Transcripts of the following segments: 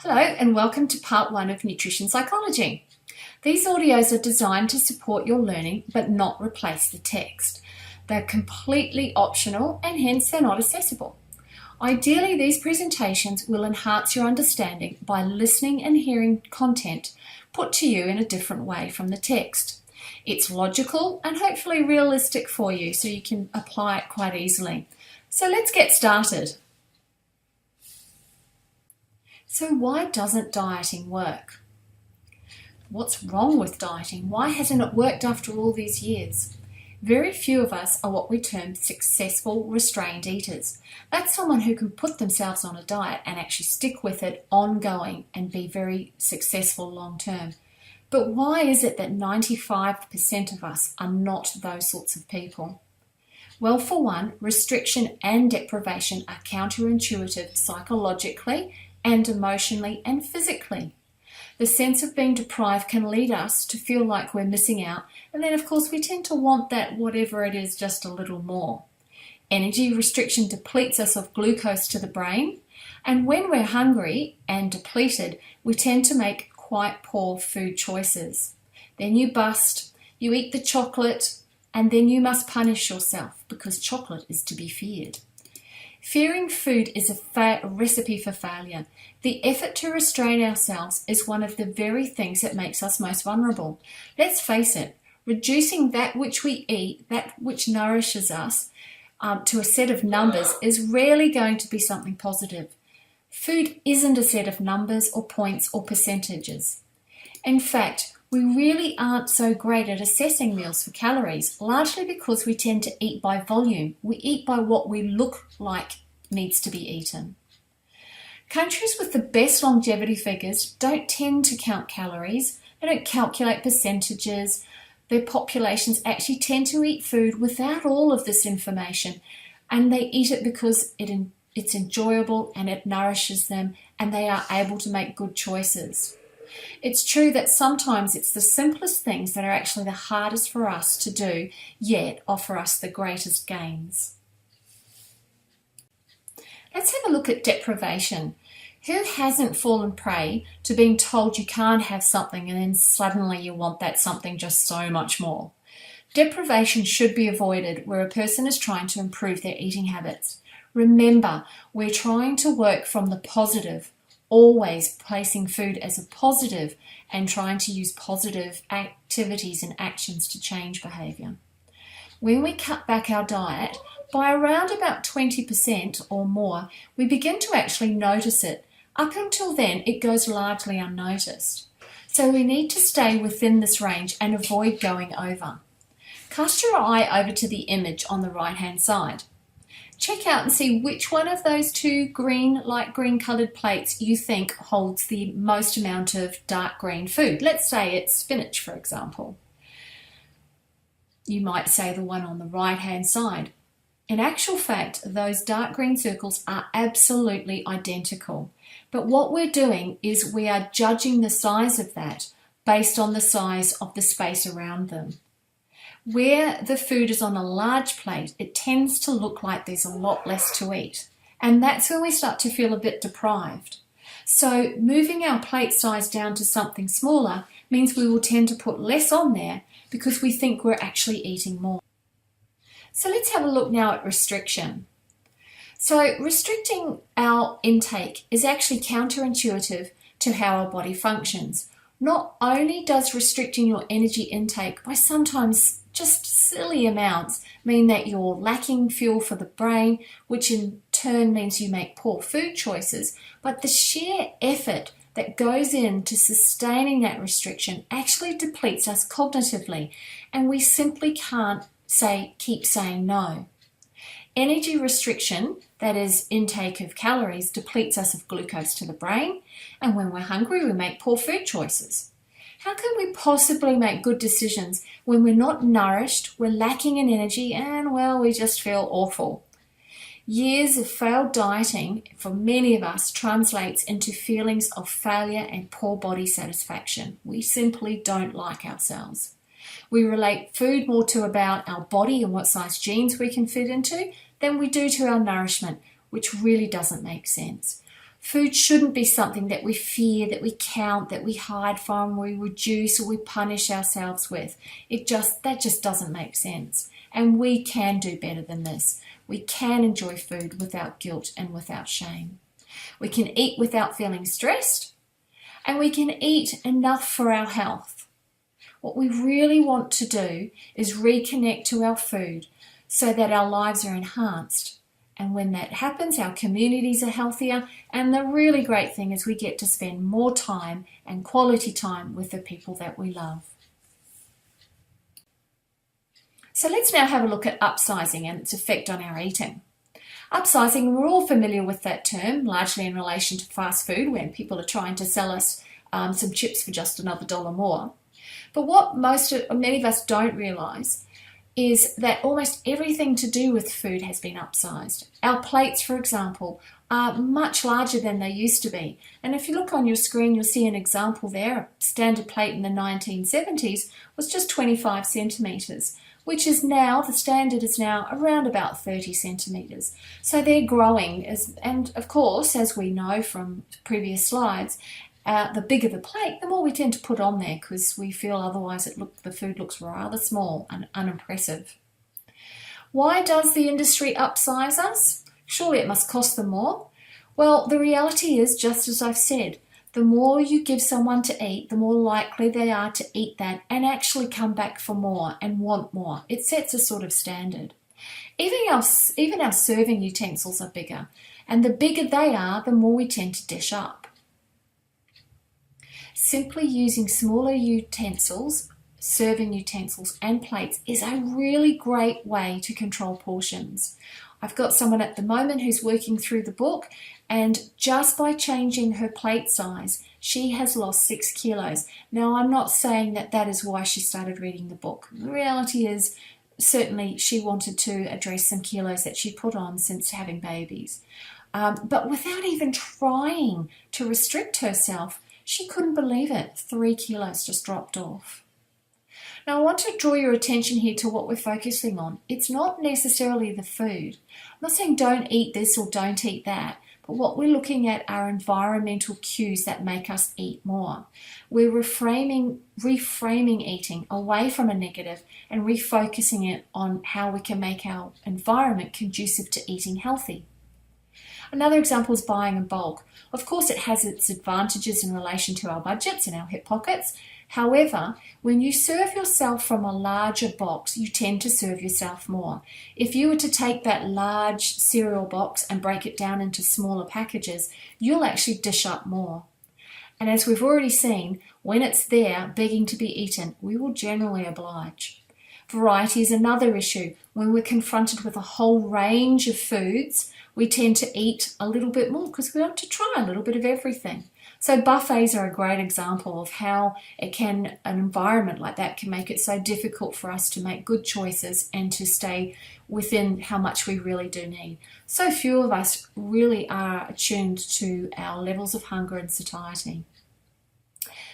Hello and welcome to part 1 of Nutrition Psychology. These audios are designed to support your learning but not replace the text. They're completely optional and hence they're not accessible. Ideally, these presentations will enhance your understanding by listening and hearing content put to you in a different way from the text. It's logical and hopefully realistic for you so you can apply it quite easily. So let's get started. So why doesn't dieting work? What's wrong with dieting? Why hasn't it worked after all these years? Very few of us are what we term successful restrained eaters. That's someone who can put themselves on a diet and actually stick with it ongoing and be very successful long term. But why is it that 95% of us are not those sorts of people? Well, for one, restriction and deprivation are counterintuitive psychologically and emotionally and physically. The sense of being deprived can lead us to feel like we're missing out, and then of course we tend to want that whatever it is just a little more. Energy restriction depletes us of glucose to the brain, and when we're hungry and depleted, we tend to make quite poor food choices. Then you bust, you eat the chocolate, and then you must punish yourself because chocolate is to be feared. Fearing food is a recipe for failure. The effort to restrain ourselves is one of the very things that makes us most vulnerable. Let's face it, reducing that which we eat, that which nourishes us, to a set of numbers is rarely going to be something positive. Food isn't a set of numbers or points or percentages. In fact, we really aren't so great at assessing meals for calories, largely because we tend to eat by volume. We eat by what we look like needs to be eaten. Countries with the best longevity figures don't tend to count calories, they don't calculate percentages. Their populations actually tend to eat food without all of this information, and they eat it because it's enjoyable and it nourishes them, and they are able to make good choices. It's true that sometimes it's the simplest things that are actually the hardest for us to do, yet offer us the greatest gains. Let's have a look at deprivation. Who hasn't fallen prey to being told you can't have something and then suddenly you want that something just so much more? Deprivation should be avoided where a person is trying to improve their eating habits. Remember, we're trying to work from the positive, always placing food as a positive and trying to use positive activities and actions to change behaviour. When we cut back our diet by around about 20% or more, we begin to actually notice it. Up until then, it goes largely unnoticed. So we need to stay within this range and avoid going over. Cast your eye over to the image on the right-hand side. Check out and see which one of those two light green coloured plates you think holds the most amount of dark green food. Let's say it's spinach, for example. You might say the one on the right-hand side. In actual fact, those dark green circles are absolutely identical. But what we're doing is we are judging the size of that based on the size of the space around them. Where the food is on a large plate, it tends to look like there's a lot less to eat. And that's when we start to feel a bit deprived. So moving our plate size down to something smaller means we will tend to put less on there because we think we're actually eating more. So let's have a look now at restriction. So restricting our intake is actually counterintuitive to how our body functions. Not only does restricting your energy intake by sometimes just silly amounts mean that you're lacking fuel for the brain, which in turn means you make poor food choices, but the sheer effort that goes into sustaining that restriction actually depletes us cognitively, and we simply can't keep saying no. Energy restriction, that is intake of calories, depletes us of glucose to the brain, and when we're hungry we make poor food choices. How can we possibly make good decisions when we're not nourished, we're lacking in energy, and well, we just feel awful? Years of failed dieting for many of us translates into feelings of failure and poor body satisfaction. We simply don't like ourselves. We relate food more to about our body and what size jeans we can fit into than we do to our nourishment, which really doesn't make sense. Food shouldn't be something that we fear, that we count, that we hide from, we reduce or we punish ourselves with. That just doesn't make sense. And we can do better than this. We can enjoy food without guilt and without shame. We can eat without feeling stressed, and we can eat enough for our health. What we really want to do is reconnect to our food so that our lives are enhanced. And when that happens, our communities are healthier, and the really great thing is we get to spend more time and quality time with the people that we love. So let's now have a look at upsizing and its effect on our eating. Upsizing, we're all familiar with that term, largely in relation to fast food when people are trying to sell us some chips for just another dollar more. But what many of us don't realise is that almost everything to do with food has been upsized. Our plates, for example, are much larger than they used to be. And if you look on your screen, you'll see an example there. A standard plate in the 1970s was just 25 centimetres, which is now, the standard is now around about 30 centimetres. So they're growing, and of course, as we know from previous slides, the bigger the plate, the more we tend to put on there because we feel otherwise the food looks rather small and unimpressive. Why does the industry upsize us? Surely it must cost them more. Well, the reality is, just as I've said, the more you give someone to eat, the more likely they are to eat that and actually come back for more and want more. It sets a sort of standard. Even our serving utensils are bigger, and the bigger they are, the more we tend to dish up. Simply using smaller utensils, serving utensils and plates is a really great way to control portions. I've got someone at the moment who's working through the book, and just by changing her plate size, she has lost 6 kilos. Now, I'm not saying that is why she started reading the book. The reality is, certainly she wanted to address some kilos that she put on since having babies. But without even trying to restrict herself, she couldn't believe it. 3 kilos just dropped off. Now, I want to draw your attention here to what we're focusing on. It's not necessarily the food. I'm not saying don't eat this or don't eat that, but what we're looking at are environmental cues that make us eat more. We're reframing eating away from a negative and refocusing it on how we can make our environment conducive to eating healthy. Another example is buying in bulk. Of course, it has its advantages in relation to our budgets and our hip pockets. However, when you serve yourself from a larger box, you tend to serve yourself more. If you were to take that large cereal box and break it down into smaller packages, you'll actually dish up more. And as we've already seen, when it's there begging to be eaten, we will generally oblige. Variety is another issue. When we're confronted with a whole range of foods, we tend to eat a little bit more because we want to try a little bit of everything. So buffets are a great example of how an environment like that can make it so difficult for us to make good choices and to stay within how much we really do need. So few of us really are attuned to our levels of hunger and satiety.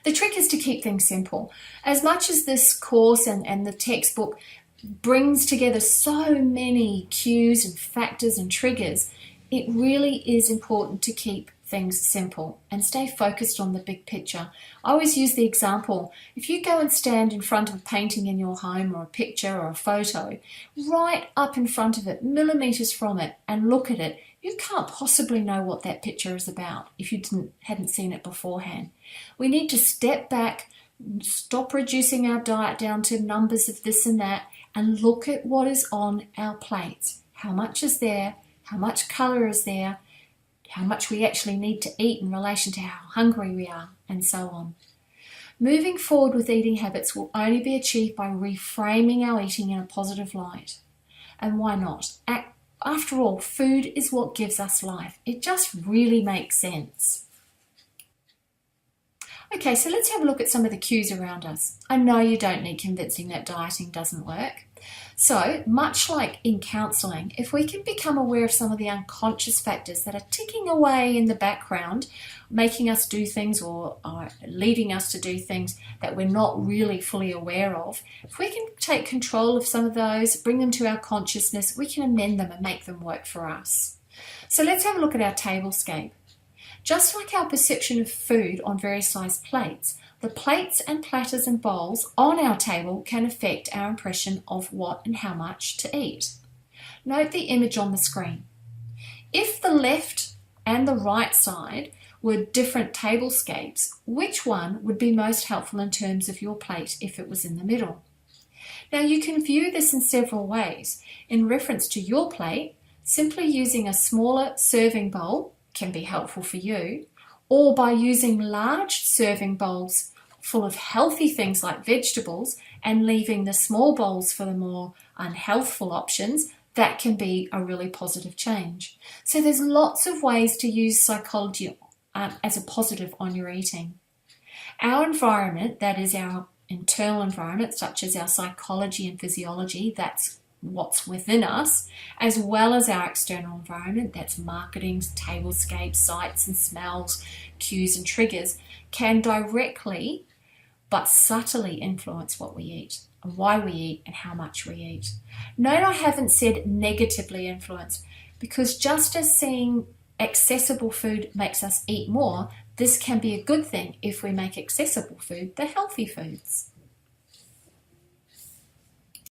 The trick is to keep things simple. As much as this course and the textbook brings together so many cues and factors and triggers, it really is important to keep things simple and stay focused on the big picture. I always use the example, if you go and stand in front of a painting in your home or a picture or a photo, right up in front of it, millimeters from it, and look at it, you can't possibly know what that picture is about if you hadn't seen it beforehand. We need to step back, stop reducing our diet down to numbers of this and that, and look at what is on our plates. How much is there? How much colour is there? How much we actually need to eat in relation to how hungry we are, and so on. Moving forward with eating habits will only be achieved by reframing our eating in a positive light. And why not? After all, food is what gives us life. It just really makes sense. Okay, so let's have a look at some of the cues around us. I know you don't need convincing that dieting doesn't work. So, much like in counselling, if we can become aware of some of the unconscious factors that are ticking away in the background, making us do things or leading us to do things that we're not really fully aware of, if we can take control of some of those, bring them to our consciousness, we can amend them and make them work for us. So let's have a look at our tablescape. Just like our perception of food on various sized plates, the plates and platters and bowls on our table can affect our impression of what and how much to eat. Note the image on the screen. If the left and the right side were different tablescapes, which one would be most helpful in terms of your plate if it was in the middle? Now you can view this in several ways. In reference to your plate, simply using a smaller serving bowl can be helpful for you, or by using large serving bowls full of healthy things like vegetables and leaving the small bowls for the more unhealthful options, that can be a really positive change. So there's lots of ways to use psychology as a positive on your eating. Our environment, that is our internal environment, such as our psychology and physiology, that's what's within us, as well as our external environment, that's marketing, tablescapes, sights and smells, cues and triggers, can directly but subtly influence what we eat, and why we eat, and how much we eat. Note I haven't said negatively influence, because just as seeing accessible food makes us eat more, this can be a good thing if we make accessible food the healthy foods.